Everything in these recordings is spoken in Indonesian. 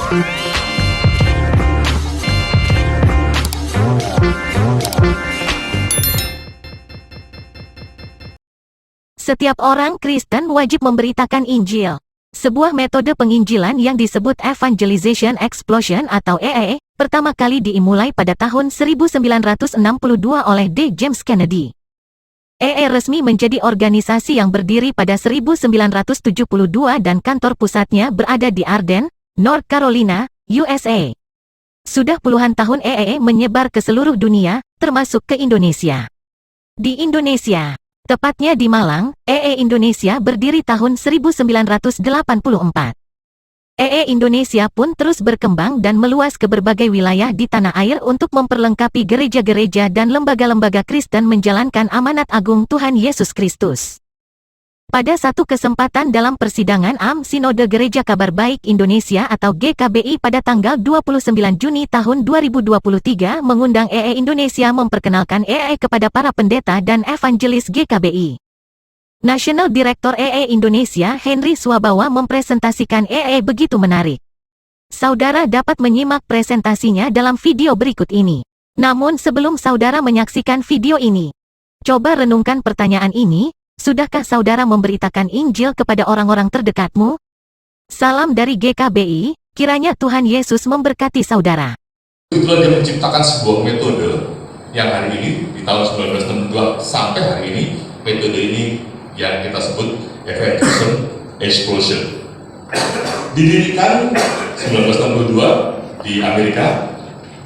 Setiap orang Kristen wajib memberitakan Injil. Sebuah metode penginjilan yang disebut Evangelization Explosion atau EE, pertama kali dimulai pada tahun 1962 oleh D. James Kennedy. EE resmi menjadi organisasi yang berdiri pada 1972 dan kantor pusatnya berada di Arden, North Carolina, USA. Sudah puluhan tahun EE menyebar ke seluruh dunia, termasuk ke Indonesia. Di Indonesia, tepatnya di Malang, EE Indonesia berdiri tahun 1984. EE Indonesia pun terus berkembang dan meluas ke berbagai wilayah di tanah air untuk memperlengkapi gereja-gereja dan lembaga-lembaga Kristen menjalankan amanat agung Tuhan Yesus Kristus. Pada satu kesempatan dalam persidangan AM Sinode Gereja Kabar Baik Indonesia atau GKBI pada tanggal 29 Juni tahun 2023 mengundang EE Indonesia memperkenalkan EE kepada para pendeta dan evangelis GKBI. National Director EE Indonesia Henry Swabawa mempresentasikan EE begitu menarik. Saudara dapat menyimak presentasinya dalam video berikut ini. Namun sebelum saudara menyaksikan video ini, coba renungkan pertanyaan ini. Sudahkah saudara memberitakan Injil kepada orang-orang terdekatmu? Salam dari GKBI, kiranya Tuhan Yesus memberkati saudara. Itulah dia menciptakan sebuah metode yang hari ini, di tahun 1962 sampai hari ini, metode ini yang kita sebut Evangelism Explosion. Didirikan 1962 di Amerika,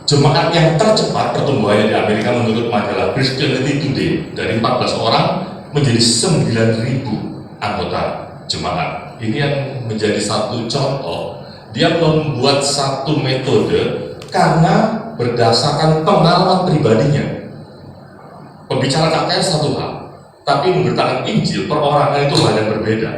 jemaat yang tercepat pertumbuhannya di Amerika menurut majalah Christianity Today dari 14 orang menjadi 9.000 anggota jemaat. Ini yang menjadi satu contoh. Dia membuat satu metode karena berdasarkan pengalaman pribadinya. Pembicara katanya satu hal, tapi memberitakan Injil perorangan itu hal yang berbeda.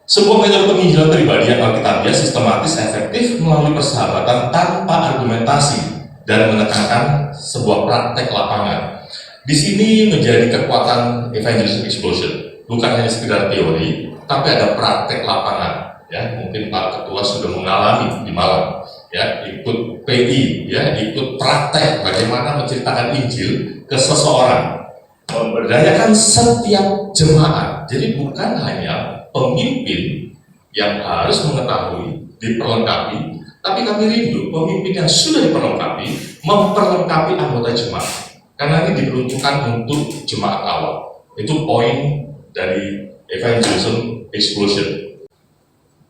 Sebuah metode penginjilan pribadi yang alkitabiah, sistematis, efektif melalui persahabatan tanpa argumentasi dan menekankan sebuah praktek lapangan. Di sini menjadi kekuatan Evangelism Explosion, bukan hanya sekedar teori, tapi ada praktek lapangan. Ya, mungkin Pak Ketua sudah mengalami di Malang, ya, ikut PI, ya, ikut praktek bagaimana menceritakan Injil ke seseorang, memberdayakan setiap jemaat. Jadi bukan hanya pemimpin yang harus mengetahui, diperlengkapi, tapi kami rindu pemimpin yang sudah diperlengkapi, memperlengkapi anggota jemaat. Karena ini diperuntukkan untuk jemaat awal. Itu poin dari Evangelism Explosion.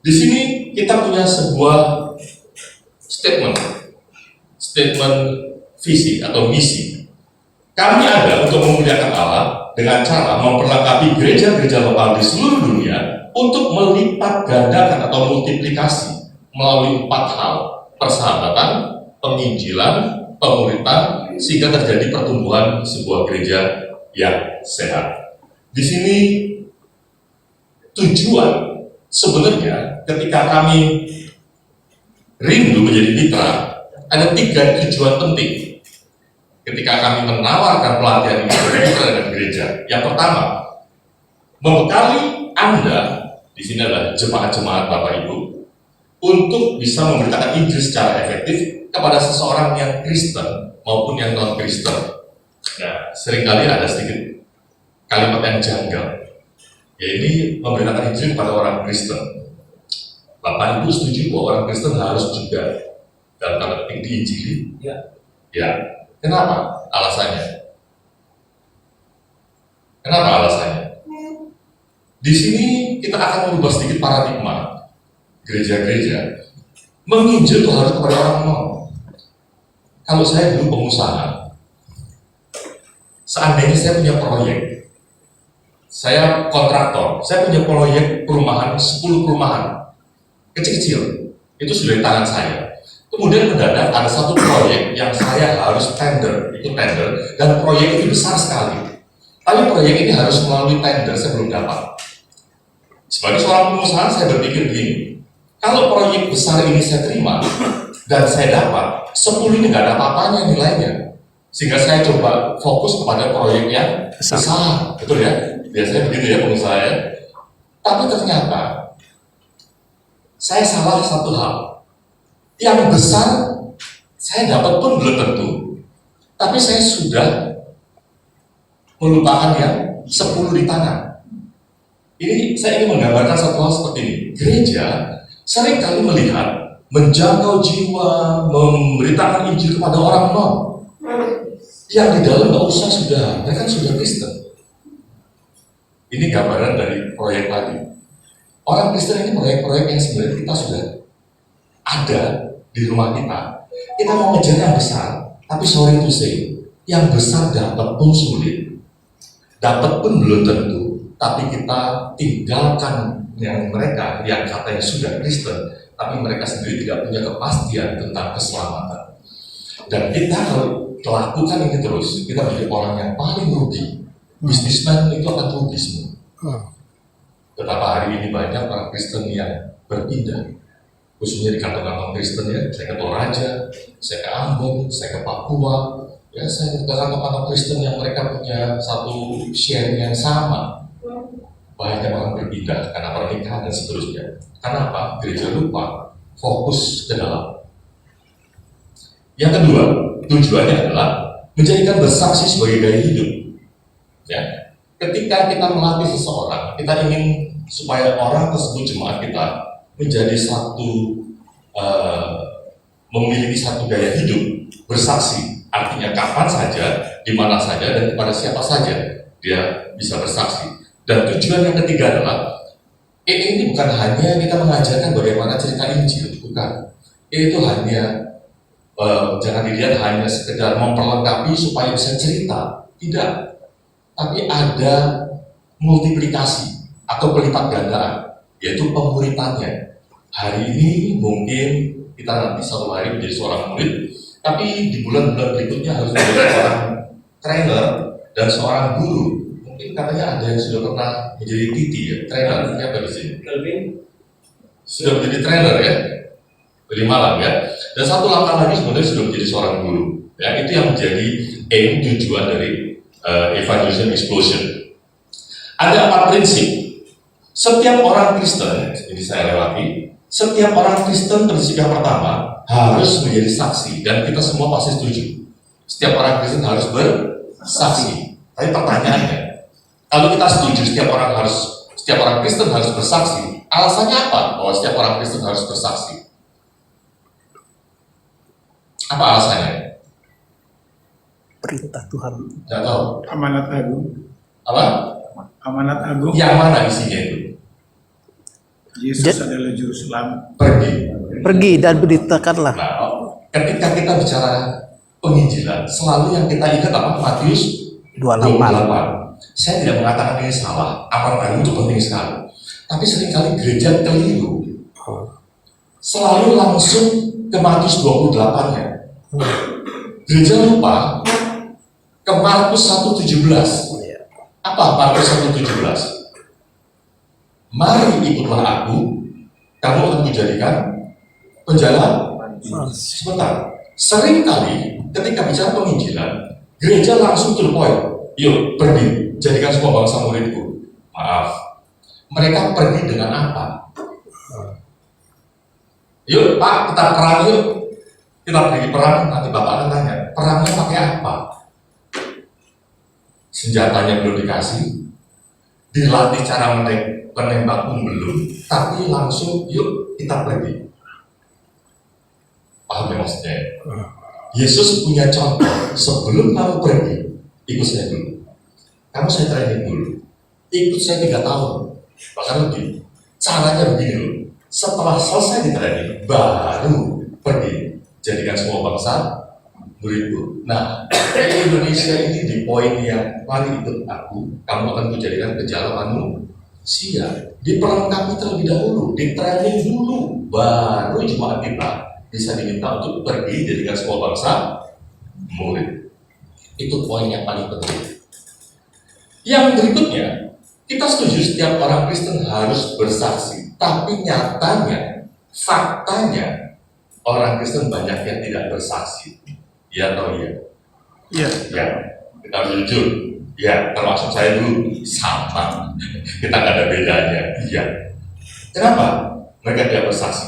Di sini kita punya sebuah statement visi atau misi. Kami ada untuk memuliakan Allah dengan cara memperlengkapi gereja-gereja lokal di seluruh dunia untuk melipat gandakan atau multiplikasi melalui 4 hal: persahabatan, penginjilan, pemuritan, sehingga terjadi pertumbuhan sebuah gereja yang sehat. Di sini tujuan sebenarnya ketika kami rindu menjadi mitra, ada 3 tujuan penting ketika kami menawarkan pelatihan ini kepada mitra dan gereja. Yang pertama, membekali Anda, di sini adalah jemaat-jemaat Bapak Ibu, untuk bisa memberitakan Injil secara efektif kepada seseorang yang Kristen maupun yang non-Kristen. Nah, seringkali ada sedikit kalimat yang janggal. Ya, ini memberitakan Injil kepada orang Kristen. Bapak Ibu setuju bahwa orang Kristen harus juga dalam tanda petik diinjili? Ya. Ya. Kenapa? Alasannya. Kenapa alasannya? Di sini kita akan merubah sedikit paradigma gereja-gereja. Menginjil itu harus kepada orang non. Kalau saya dulu pengusaha, seandainya saya punya proyek, saya kontraktor, saya punya proyek perumahan, 10 perumahan, kecil-kecil, itu sudah di tangan saya. Kemudian mendadak ada satu proyek yang saya harus tender, itu tender, dan proyek itu besar sekali. Tapi proyek ini harus melalui tender, saya belum dapat. Sebagai seorang pengusaha, saya berpikir begini, kalau proyek besar ini saya terima, dan saya dapat, 10 ini nggak ada apa-apanya nilainya. Sehingga saya coba fokus kepada proyek yang besar. Betul ya? Biasanya begitu ya pengusaha ya. Tapi ternyata, saya salah satu hal. Yang besar saya dapat pun belum tentu, tapi saya sudah melupakan yang 10 di tangan. Ini saya ingin menggambarkan satu hal seperti ini. Gereja seringkali melihat, menjangkau jiwa, memberitakan Injil kepada orang non. Yang di dalam nggak usah sudah, mereka sudah Kristen. Ini gambaran dari proyek tadi. Orang Kristen ini proyek-proyek yang sebenarnya kita sudah ada di rumah kita. Kita mau ngejar yang besar, tapi sorry to say, yang besar dapat pun sulit, dapat pun belum tentu. Tapi kita tinggalkan yang mereka yang katanya sudah Kristen, tapi mereka sendiri tidak punya kepastian tentang keselamatan. Dan kita kalau lakukan ini terus, kita menjadi orang yang paling rugi. Bisnismen itu akan rugi semua. Betapa hari ini banyak orang Kristen yang berpindah, khususnya di kantong-kantong Kristen ya. Saya ke Toraja, saya ke Ambon, saya ke Papua, ya saya ke kantong-kantong Kristen yang mereka punya satu sharing yang sama. Banyak orang berpindah karena pernikahan dan seterusnya. Kenapa? Gereja lupa fokus ke dalam. Yang kedua, tujuannya adalah menjadikan bersaksi sebagai gaya hidup. Ya, ketika kita melatih seseorang, kita ingin supaya orang tersebut, jemaat kita, menjadi memiliki satu gaya hidup bersaksi. Artinya kapan saja, di mana saja, dan kepada siapa saja dia bisa bersaksi. Dan tujuan yang ketiga adalah ini bukan hanya kita mengajarkan bagaimana cerita Injil, bukan. Itu hanya jangan dilihat hanya sekedar memperlengkapi supaya bisa cerita, tidak. Tapi ada multiplikasi atau pelipat gandaan, yaitu pemuritannya. Hari ini mungkin kita nanti satu hari menjadi seorang murid, tapi di bulan-bulan berikutnya harus menjadi seorang trainer dan seorang guru. Mungkin katanya ada yang sudah pernah menjadi PT ya, trainer, apa di sini? Sudah menjadi trainer ya, dari Malang ya. Dan satu langkah lagi sebenarnya sudah menjadi seorang guru. Ya, itu yang menjadi tujuan dari Evangelism Explosion. Ada 4 prinsip. Setiap orang Kristen, ini saya lewati, setiap orang Kristen prinsip yang pertama harus menjadi saksi, dan kita semua pasti setuju. Setiap orang Kristen harus bersaksi. Tapi pertanyaannya, kalau kita setuju setiap orang Kristen harus bersaksi, alasannya apa bahwa setiap orang Kristen harus bersaksi? Apa alasannya? Perintah Tuhan. Tidak tahu. Amanat agung. Apa? Amanat agung. Yang mana isinya itu? Yesus adalah juru selamat. Pergi dan beritakanlah. Nah, ketika kita bicara penginjilan, selalu yang kita ingat apa? Matius 28. Saya tidak mengatakan ini salah. Amanat agung itu penting sekali. Tapi seringkali gereja keliru. Selalu langsung ke Matius 28-nya. Gereja lupa ke Markus 1:17. Apa Markus 1:17? Mari ikutlah aku, kamu akan kujadikan penjala. Sebentar, seringkali ketika bicara penginjilan, gereja langsung to the point. Yuk, pergi, jadikan semua bangsa muridku. Maaf, mereka pergi dengan apa? Yuk Pak, kita perang yuk. Kita pergi perang, nanti Bapak akan tanya, perangnya pakai apa? Senjatanya belum dikasih, dilatih cara menembak pun belum, tapi langsung yuk kita pergi. Paham ya maksudnya? Yesus punya contoh, sebelum kamu pergi, ikut saya dulu. Kamu saya training dulu, ikut saya 3 tahun, bahkan lebih. Caranya begini loh, setelah selesai di training, baru pergi. Jadikan semua bangsa muridku. Nah, di Indonesia ini di poin yang mari ikut aku, kamu akan kujadikan penjala manusia. Diperlengkapi terlebih dahulu, di training dulu, baru jemaat kita bisa diminta untuk pergi jadikan semua bangsa murid. Itu poin yang paling penting. Yang berikutnya, kita setuju setiap orang Kristen harus bersaksi, tapi nyatanya, faktanya, orang Kristen banyak yang tidak bersaksi. Ya atau iya? Iya. Ya, kita harus jujur. Ya, termasuk saya dulu, sama. Kita nggak ada bedanya. Iya. Kenapa mereka tidak bersaksi?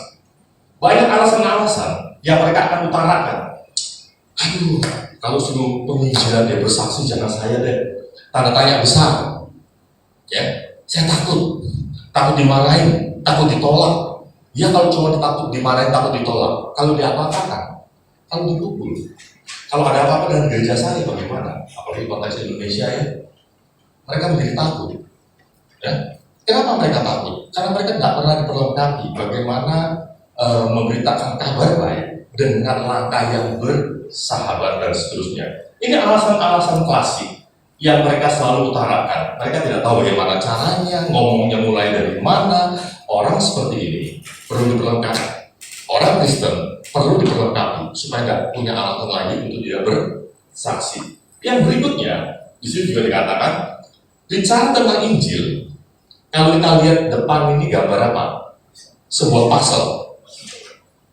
Banyak alasan-alasan. yang mereka akan utarakan. Aduh, kalau suruh penginjilan dia bersaksi jangan saya deh. Tanda tanya besar. Ya, saya takut dimarahin, takut ditolak. Ya kalau cuma takut dimarahin, takut ditolak. Kalau diapa-apakan, kalau dipukul, kalau ada apa-apa dengan gereja saya bagaimana? Apalagi konteks Indonesia ya, mereka menjadi takut. Ya, kenapa mereka takut? Karena mereka tidak pernah diperlengkapi bagaimana memberitakan kabar baik dengan langkah yang bersahabat dan seterusnya. Ini alasan-alasan klasik yang mereka selalu utarakan. Mereka tidak tahu bagaimana caranya, ngomongnya mulai dari mana. Orang seperti ini perlu diperlengkapi. Orang Kristen perlu diperlengkapi supaya tidak punya alasan lagi untuk tidak bersaksi. Yang berikutnya, di sini juga dikatakan, bicara tentang Injil, kalau kita lihat depan ini gambar apa? Sebuah puzzle.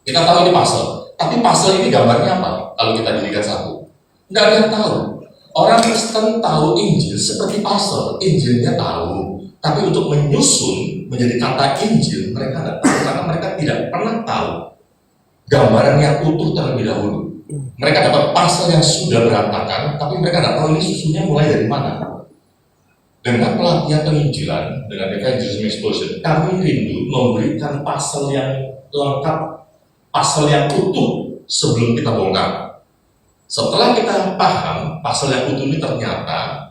Kita tahu ini puzzle, tapi puzzle ini gambarnya apa? Kalau kita jadikan satu, nggak ada yang tahu. Orang Kristen tahu Injil seperti puzzle, Injilnya tahu, tapi untuk menyusun menjadi kata Injil mereka tidak tahu karena mereka tidak pernah tahu gambaran yang utuh terlebih dahulu. Mereka dapat puzzle yang sudah berantakan, tapi mereka tidak tahu ini susunnya mulai dari mana. Dengan pelatihan penginjilan, dengan evangelism explosion, kami rindu memberikan puzzle yang lengkap, puzzle yang utuh sebelum kita bongkar. Setelah kita paham puzzle yang utuh ini ternyata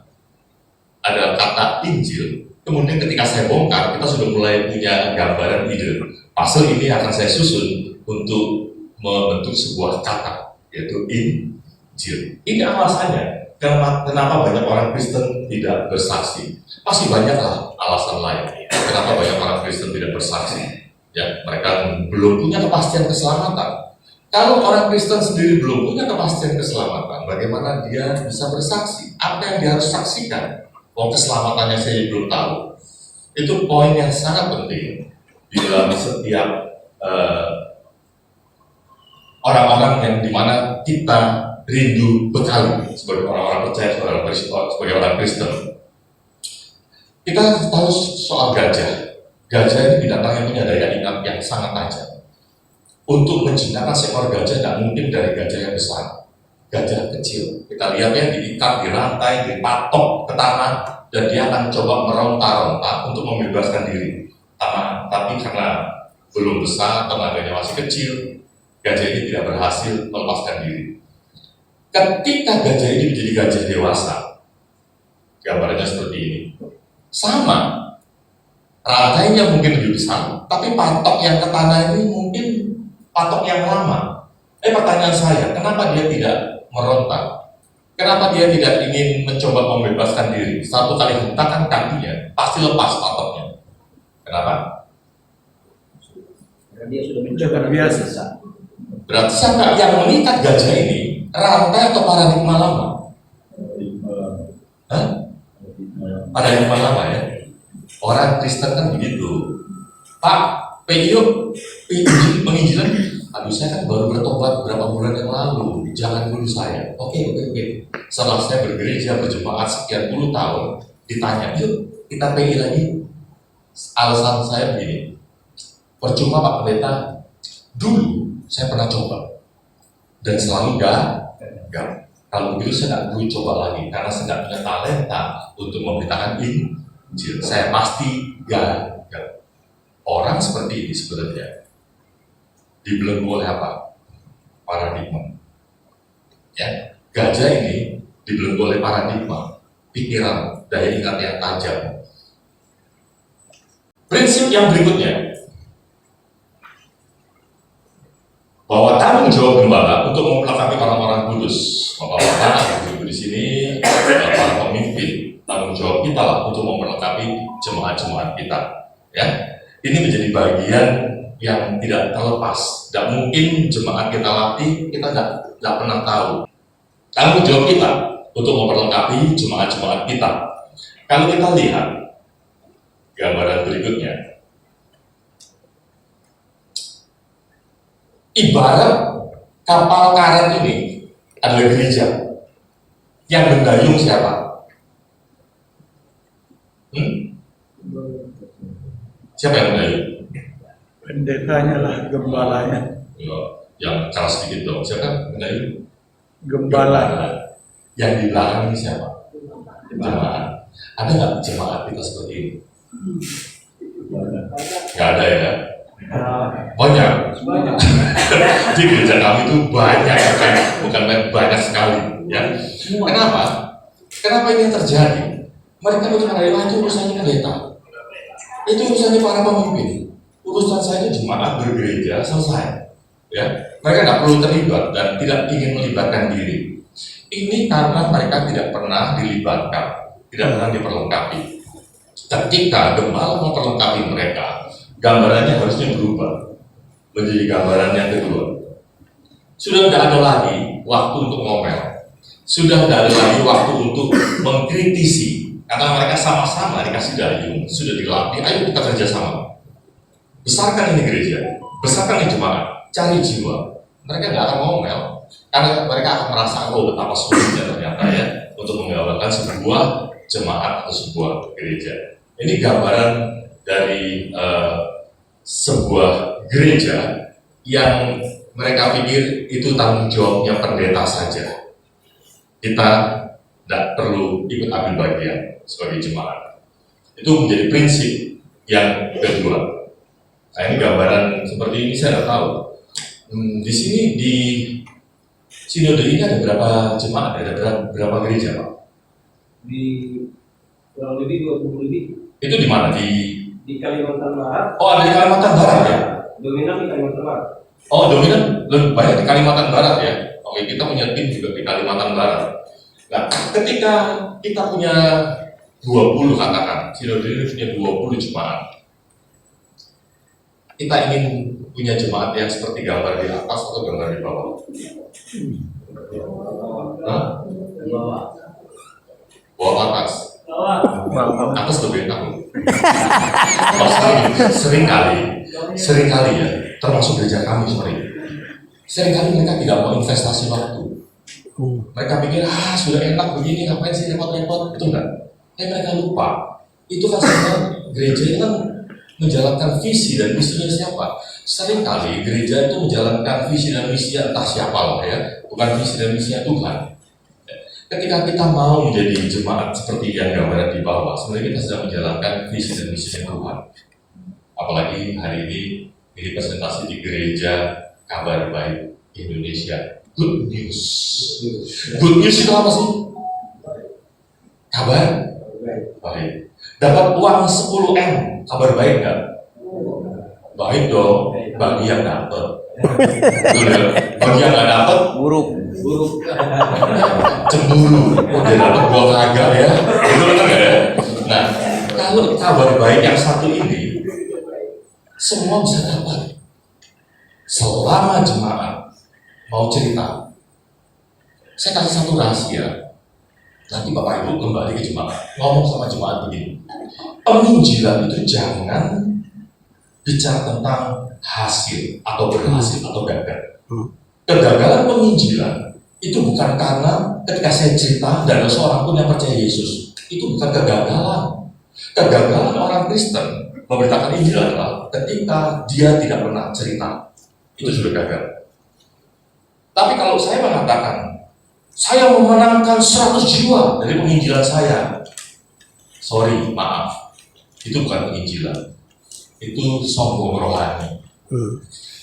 ada kata Injil, kemudian ketika saya bongkar, kita sudah mulai punya gambaran ide. Puzzle ini akan saya susun untuk membentuk sebuah kata, yaitu Injil. Ini alasannya. Kenapa banyak orang Kristen tidak bersaksi? Pasti banyaklah alasan lain. Kenapa banyak orang Kristen tidak bersaksi? Ya, mereka belum punya kepastian keselamatan. Kalau orang Kristen sendiri belum punya kepastian keselamatan, bagaimana dia bisa bersaksi? Apa yang dia harus saksikan? Keselamatannya saya belum tahu. Itu poin yang sangat penting di dalam setiap orang-orang yang dimana kita rindu bekali sebagai orang-orang percaya, sebagai orang Kristen. Kita tahu soal gajah. Gajah ini binatang yang punya daya ingat yang sangat tajam. Untuk menjinakkan seekor gajah tidak mungkin dari gajah yang besar. Gajah kecil. Kita lihat ya, diikat, dirantai, dipatok ke tanah, dan dia akan coba meronta-ronta untuk membebaskan diri. Tapi karena belum besar, tenaganya masih kecil, gajah ini tidak berhasil melepaskan diri. Ketika gajah ini menjadi gajah dewasa, gambarnya seperti ini. Sama, rantainya mungkin lebih besar, tapi patok yang ke tanah ini mungkin patok yang lama. Pertanyaan saya, kenapa dia tidak meronta? Kenapa dia tidak ingin mencoba membebaskan diri? Satu kali hentakan kakinya, pasti lepas patoknya. Kenapa? Karena dia sudah mencoba Terbiasa. biasa. Berarti siapa yang mengikat gajah ini? Rantai atau paradigma lama? Paradigma lama ya. Orang Kristen kan begitu. Pak, yuk penginjilan. Aduh, saya kan baru bertobat beberapa bulan yang lalu. Jangan dulu saya. Oke. Setelah saya bergereja berjemaat sekian puluh tahun, ditanya, yuk kita PI lagi. Alasan saya begini. Percuma Pak Pendeta. Dulu saya pernah coba dan selalu gagal. Kalau begitu saya tidak perlu coba lagi karena saya tidak punya talenta untuk memberitakan Injil. Saya pasti gagal. Orang seperti ini sebenarnya dibelenggu oleh apa? Paradigma. Ya, gajah ini dibelenggu oleh paradigma, pikiran, daya ingat yang tajam. Prinsip yang berikutnya, bahwa tanggung jawab gembala untuk memperlengkapi orang-orang kudus. Bapak-bapak, ibu di sini, para pemimpin, tanggung jawab kita lah untuk memperlengkapi jemaat-jemaat kita. Ya, ini menjadi bagian yang tidak terlepas. Tidak mungkin jemaat kita latih, kita tidak pernah tahu. Tanggung jawab kita untuk memperlengkapi jemaat-jemaat kita. Kalau kita lihat gambaran berikutnya, ibarat kapal karet ini adalah gereja. Yang mendayung siapa? Siapa yang mendayung? Pendetanya lah, gembalanya. Yang keras sedikit dong. Siapa? Mengenai Gembala. Yang di belakang ini siapa? Jemaat. Ada nggak jemaat kita seperti ini? Nggak ada ya? Banyak. Di gereja kami itu banyak, bukan banyak sekali. Ya. Kenapa? Kenapa ini yang terjadi? Mereka berkata, itu urusannya pendeta. Itu urusannya para pemimpin. Urusan saya itu jemaat bergereja selesai. Ya, mereka nggak perlu terlibat dan tidak ingin melibatkan diri. Ini karena mereka tidak pernah dilibatkan, tidak pernah diperlengkapi. Ketika gembala memperlengkapi mereka, gambarannya harusnya berubah menjadi gambaran yang kedua. Sudah tidak ada lagi waktu untuk ngomel, sudah tidak ada lagi waktu untuk mengkritisi, karena mereka sama-sama dikasih dayung, sudah dilatih. Ayo kita kerjasama, besarkan ini gereja, besarkan ini jemaat, cari jiwa. Mereka nggak akan ngomel, karena mereka akan merasa, oh betapa sulitnya ternyata ya untuk menggaulkan sebuah jemaat atau sebuah gereja. Ini gambaran dari sebuah gereja yang mereka pikir itu tanggung jawabnya pendeta saja. Kita tidak perlu ikut ambil bagian sebagai jemaat. Itu menjadi prinsip yang kedua. Nah, ini gambaran seperti ini saya tidak tahu. Di sini di sinode ini ada berapa jemaat? Ada berapa gereja, Pak? Di kurang lebih 20 lebih. Itu di mana? Di Kalimantan Barat. Oh, ada di Kalimantan Barat ya? Dominan di Kalimantan Barat. Oh, dominan lebih banyak di Kalimantan Barat ya? Oke, kita punya tim juga di Kalimantan Barat. Nah, ketika kita punya 20 katakan, sinode ini punya 20 jemaat. Kita ingin punya jemaat yang seperti gambar di atas atau gambar di bawah? Hah? Bawah atas? Atas lebih enak. Sering kali ya, termasuk gereja kami sering kali mereka tidak mau investasi waktu. Mereka pikir, sudah enak begini, ngapain sih repot-repot? Itu enggak. Mereka lupa. Itu kan sebenarnya gereja itu kan menjalankan visi dan misinya siapa? Seringkali gereja itu menjalankan visi dan misi entah siapa lah ya, bukan visi dan misinya Tuhan. Ketika kita mau menjadi jemaat seperti yang gambaran di bawah, sebenarnya kita sedang menjalankan visi dan misinya Tuhan. Apalagi hari ini presentasi di gereja Kabar Baik Indonesia. Good news. Good news itu apa sih? Kabar baik. Dapat uang 10M, kabar baik nggak? Baik dong, bagi yang dapat. Bagi yang nggak dapat, Buruk. cemburu. Udah dapat gua kagak ya. Itu benar nggak ya? Nah, kalau kabar baik yang satu ini, semua bisa dapat. Selama jemaat mau cerita, saya kasih satu rahasia. Nanti Bapak Ibu kembali ke jemaat, ngomong sama jemaat begini. Penginjilan itu jangan bicara tentang hasil atau berhasil atau gagal. Kegagalan penginjilan itu bukan karena ketika saya cerita dan ada seorang pun yang percaya Yesus. Itu bukan kegagalan. Kegagalan orang Kristen memberitakan Injil adalah ketika dia tidak pernah cerita. Itu sudah gagal. Tapi kalau saya mengatakan, saya memenangkan 100 jiwa dari penginjilan saya. Sorry, maaf. Itu bukan penginjilan. Itu sombong rohani.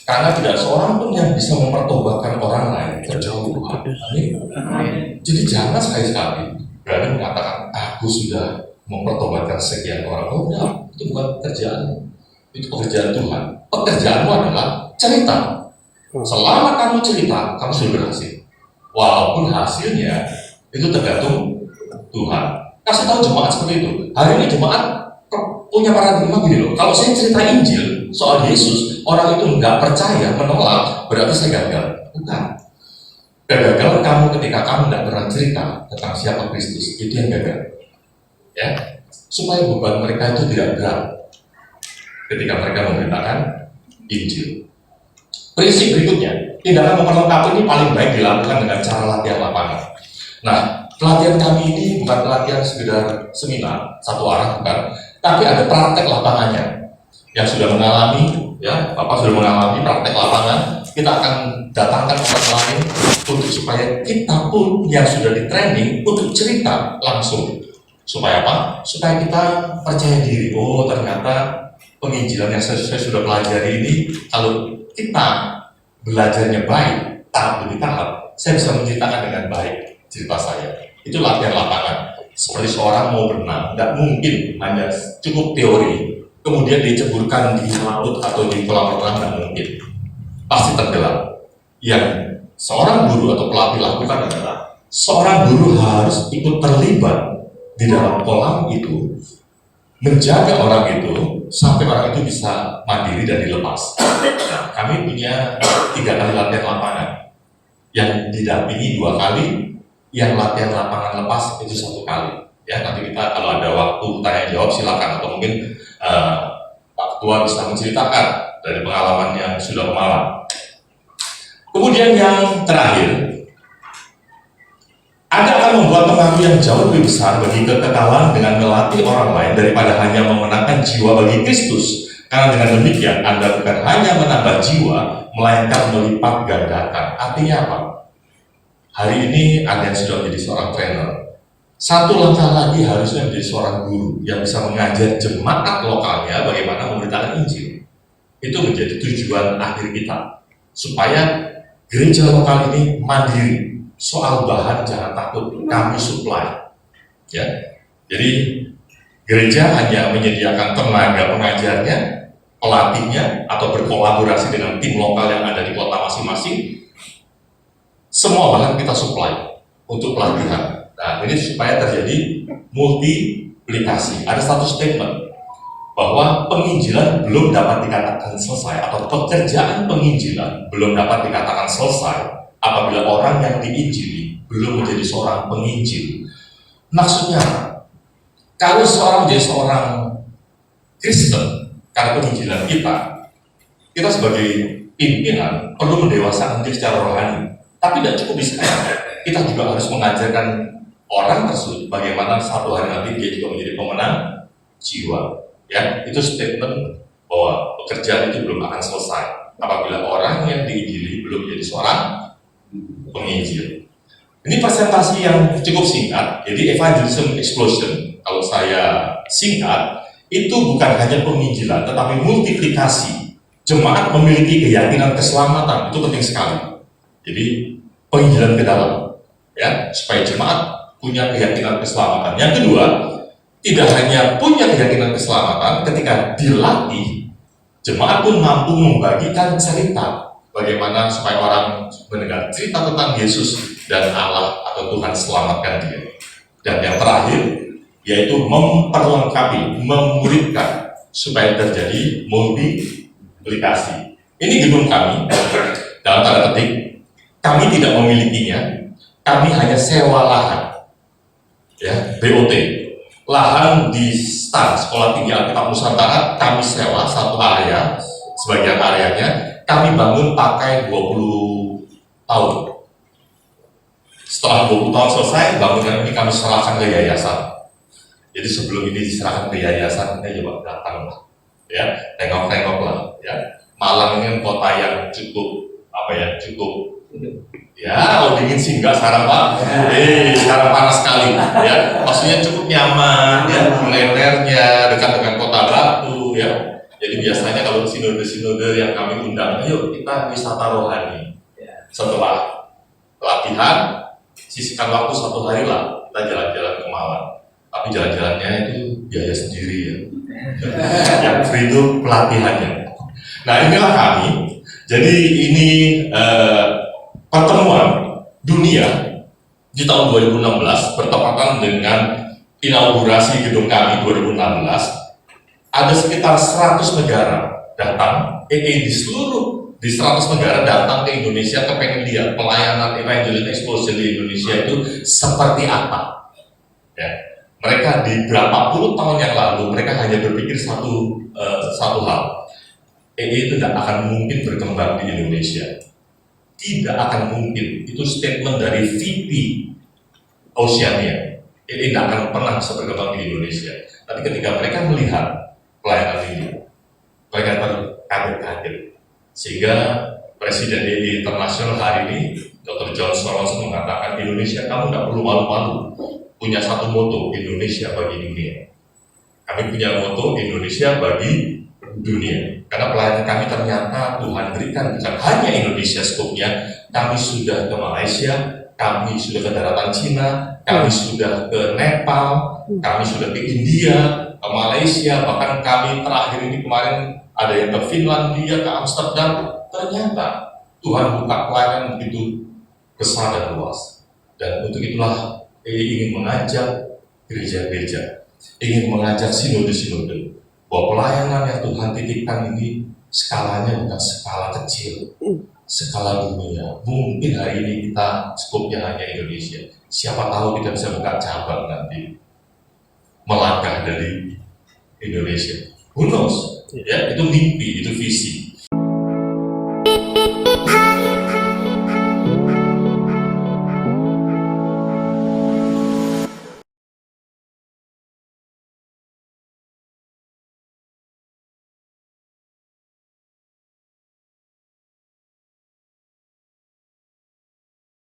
Karena tidak seorang pun yang bisa mempertobatkan orang lain terjauh Tuhan. Amin. Jadi jangan sekali-sekali berani mengatakan, aku sudah mempertobatkan sekian orang. Oh enggak, itu bukan pekerjaan. Itu pekerjaan Tuhan. Pekerjaanmu adalah cerita. Selama kamu cerita, kamu sudah berhasil. Walaupun hasilnya itu tergantung Tuhan. Kasih tahu jemaat seperti itu. Hari ini jemaat punya paradigma gini loh. Kalau saya cerita Injil soal Yesus, orang itu nggak percaya, menolak, berarti saya gagal. Bukan. Kegagalan kamu ketika kamu nggak pernah cerita tentang siapa Kristus, itu yang gagal. Ya, supaya beban mereka itu tidak berat ketika mereka memberitakan Injil. Prinsip berikutnya, tindakan memperlengkapi ini paling baik dilakukan dengan cara latihan lapangan. Nah, pelatihan kami ini bukan pelatihan sekedar seminar, satu arah bukan, tapi ada praktek lapangannya. Yang sudah mengalami, ya, Bapak sudah mengalami praktek lapangan, kita akan datangkan orang lain untuk supaya kita pun yang sudah di training untuk cerita langsung. Supaya apa? Supaya kita percaya diri. Oh, ternyata penginjilan yang saya sudah pelajari ini, kalau kita belajarnya baik, tahap demi tahap, saya bisa menceritakan dengan baik cerita saya. Itu latihan lapangan. Seperti seorang mau berenang, tidak mungkin hanya cukup teori, kemudian diceburkan di laut atau di kolam renang, tidak mungkin. Pasti tenggelam. Yang seorang guru atau pelatih lakukan adalah seorang guru harus ikut terlibat di dalam kolam itu, menjaga orang itu sampai orang itu bisa mandiri dan dilepas. Nah, kami punya 3 kali latihan lapangan yang didampingi 2 kali, yang latihan lapangan lepas itu 1 kali. Ya, nanti kita kalau ada waktu tanya jawab silakan, atau mungkin Pak Ketua bisa menceritakan dari pengalaman yang sudah pemalang. Kemudian yang terakhir, Anda akan membuat pengaruh yang jauh lebih besar bagi kekekalan dengan melatih orang lain daripada hanya memenangkan jiwa bagi Kristus. Karena dengan demikian, Anda bukan hanya menambah jiwa, melainkan melipat gandakan. Artinya apa? Hari ini Anda yang sudah menjadi seorang trainer, 1 langkah lagi harusnya menjadi seorang guru yang bisa mengajar jemaat lokalnya bagaimana memberitakan Injil. Itu menjadi tujuan akhir kita, supaya gereja lokal ini mandiri. Soal bahan jangan takut, kami supply. Ya, jadi gereja hanya menyediakan tenaga pengajarnya, pelatihnya, atau berkolaborasi dengan tim lokal yang ada di kota masing-masing. Semua bahan kita supply untuk pelatihan. Nah, ini supaya terjadi multiplikasi. Ada satu statement bahwa penginjilan belum dapat dikatakan selesai, atau pekerjaan penginjilan belum dapat dikatakan selesai apabila orang yang diinjili belum menjadi seorang penginjil. Maksudnya, kalau seorang menjadi seorang Kristen karena penginjilan kita sebagai pimpinan perlu mendewasakan diri secara rohani. Tapi tidak cukup di sana, kita juga harus mengajarkan orang tersebut bagaimana satu hari nanti dia juga menjadi pemenang jiwa. Ya, itu statement bahwa pekerjaan itu belum akan selesai apabila orang yang diinjili belum menjadi seorang penginjil. Ini presentasi yang cukup singkat. Jadi evangelism explosion, kalau saya singkat, itu bukan hanya penginjilan, tetapi multiplikasi. Jemaat memiliki keyakinan keselamatan, itu penting sekali. Jadi penginjilan ke dalam, ya, supaya jemaat punya keyakinan keselamatan. Yang kedua, tidak hanya punya keyakinan keselamatan, ketika dilatih, jemaat pun mampu membagikan cerita bagaimana supaya orang mendengar cerita tentang Yesus dan Allah atau Tuhan selamatkan dia. Dan yang terakhir, yaitu memperlengkapi, memuridkan supaya terjadi multiplikasi. Ini gedung kami, dalam tanda petik, kami tidak memilikinya, kami hanya sewa lahan, ya, BOT. Lahan di STAN, Sekolah Tinggi Alkitab Nusantara, kami sewa satu area, sebagian areanya, kami bangun pakai 20 tahun. Setelah 20 tahun selesai, bangunan ini kami serahkan ke yayasan. Jadi sebelum ini diserahkan ke yayasan, kita coba datang lah, ya, tengok-tengok lah, ya. Malang ini kota yang cukup, cukup, ya, kalau dingin sih enggak sekarang Pak, sekarang panas sekali, ya. Maksudnya cukup nyaman, ya, kulinernya dekat dengan Kota Batu, ya. Jadi biasanya kalau sinode-sinode yang kami undang, ayo kita wisata rohani. Setelah latihan, sisihkan waktu 1 hari lah, kita jalan-jalan ke Malang. Tapi jalan-jalannya itu biaya sendiri, ya. Yang free itu pelatihannya. Nah, inilah kami. Jadi ini pertemuan dunia di tahun 2016 bertepatan dengan inaugurasi gedung kami 2016. Ada sekitar 100 negara datang, di 100 negara datang ke Indonesia, kepengen lihat pelayanan evangelism explosion di Indonesia itu seperti apa. Ya. Mereka di berapa puluh tahun yang lalu, mereka hanya berpikir satu hal, itu tidak akan mungkin berkembang di Indonesia. Tidak akan mungkin, itu statement dari VP Oceania. Ini tidak akan pernah bisa berkembang di Indonesia. Tapi ketika mereka melihat pelayanan ini, mereka terkaget-kaget. Sehingga Presiden DI Internasional hari ini, Dr. John Soros mengatakan, Indonesia kamu tidak perlu malu-malu, punya satu moto, Indonesia bagi dunia. Kami punya moto, Indonesia bagi dunia. Karena pelayanan kami ternyata Tuhan berikan bukan hanya Indonesia skopnya, kami sudah ke Malaysia, kami sudah ke daratan Cina, kami sudah ke Nepal, kami sudah ke India, ke Malaysia, bahkan kami terakhir ini kemarin ada yang ke Finlandia, ke Amsterdam. Ternyata Tuhan buka pelayanan begitu besar dan luas. Dan untuk itulah ingin mengajak gereja-gereja, ingin mengajak sinode-sinode, bahwa pelayanan yang Tuhan titipkan ini skalanya bukan skala kecil, skala dunia. Mungkin hari ini kita skopnya hanya Indonesia. Siapa tahu kita bisa buka cabang nanti, melangkah dari Indonesia. Who knows? Ya, itu mimpi, itu visi. Hai